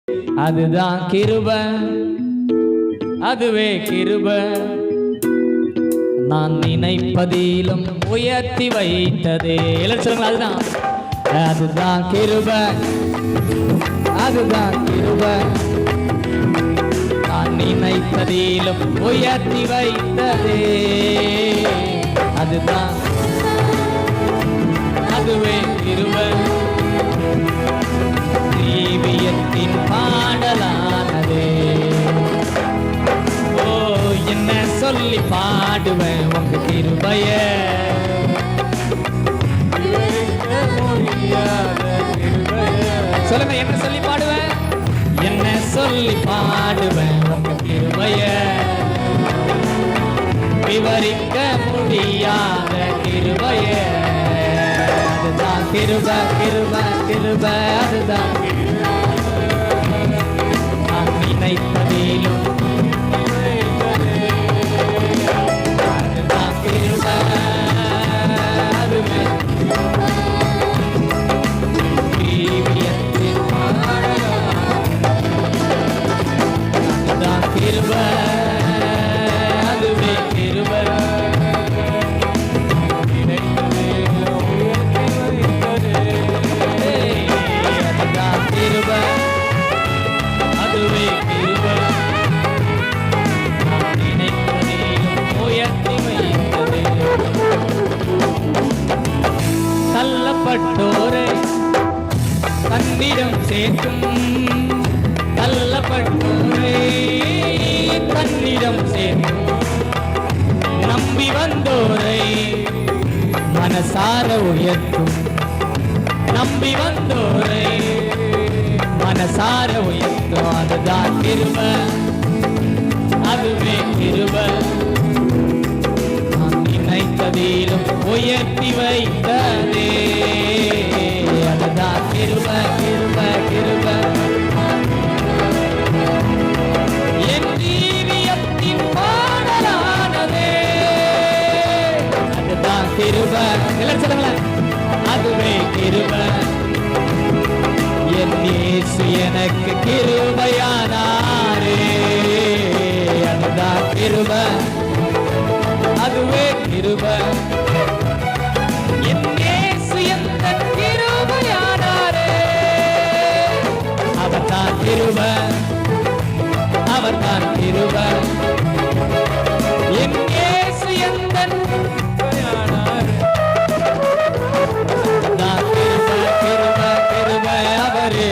அதுதான் கிருபை, அதுவே கிருபை. நான் நினைப்பதிலும் உயர்த்தி வைத்ததே. எல்லாரும் சொல்லுங்க, அதுதான் அதுதான் கிருபை, அதுதான் கிருபை. நான் நினைப்பதிலும் உயர்த்தி வைத்ததே. அதுதான், அதுவே கிருபை. ஜீவியத்தின் பாடலானதே. ஓ, என்ன சொல்லி பாடுவேன் உங்க கிருபைய. சொல்லுங்க, என்ன சொல்லி பாடுவேன், என்ன சொல்லி பாடுவேன் உங்க கிருபைய. விவரிக்க முடியாத கிருபைய. அதுதான் கிருபை, கிருபை, கிருபை. அதுதான் நான் நினைப்பதிலும் அதுதான் கிருபை, அதுவே ஜீவியத்தின் அதுதான் கிருபை, அதுவே கிருபை. தள்ளப்பட்டோரை தன்னிடம் சேர்க்கும், தள்ளப்பட்டோரை தன்னிடம் சேர்க்கும். நம்பி வந்தோரை மனசார உயர்த்தும், நம்பி வந்தோரை மனசார உயர்த்தும். அதுதான் கிருபை, அதுவே கிருபை. நான் நினைத்ததிலும் உயர்த்தி வைத்ததே. அதுதான் கிருபை, கிருபை, கிருபை. என் ஜீவியத்தின் பாடலானதே. அதுதான் கிருபை. எல்லாரும் சொல்லுங்களேன், அதுவே கிருபை. என் இயேசு எனக்கு கிருபையானாரே. அதுதான் கிருபை, அதுவே கிருபை. என் இயேசு எனக்கு கிருபையானாரே. அவர்தான் கிருபை, அவர்தான் கிருபை. என் இயேசு எனக்கு கிருபையானாரே. அவர்தான் கிருபை, கிருபை, கிருபை. அவரே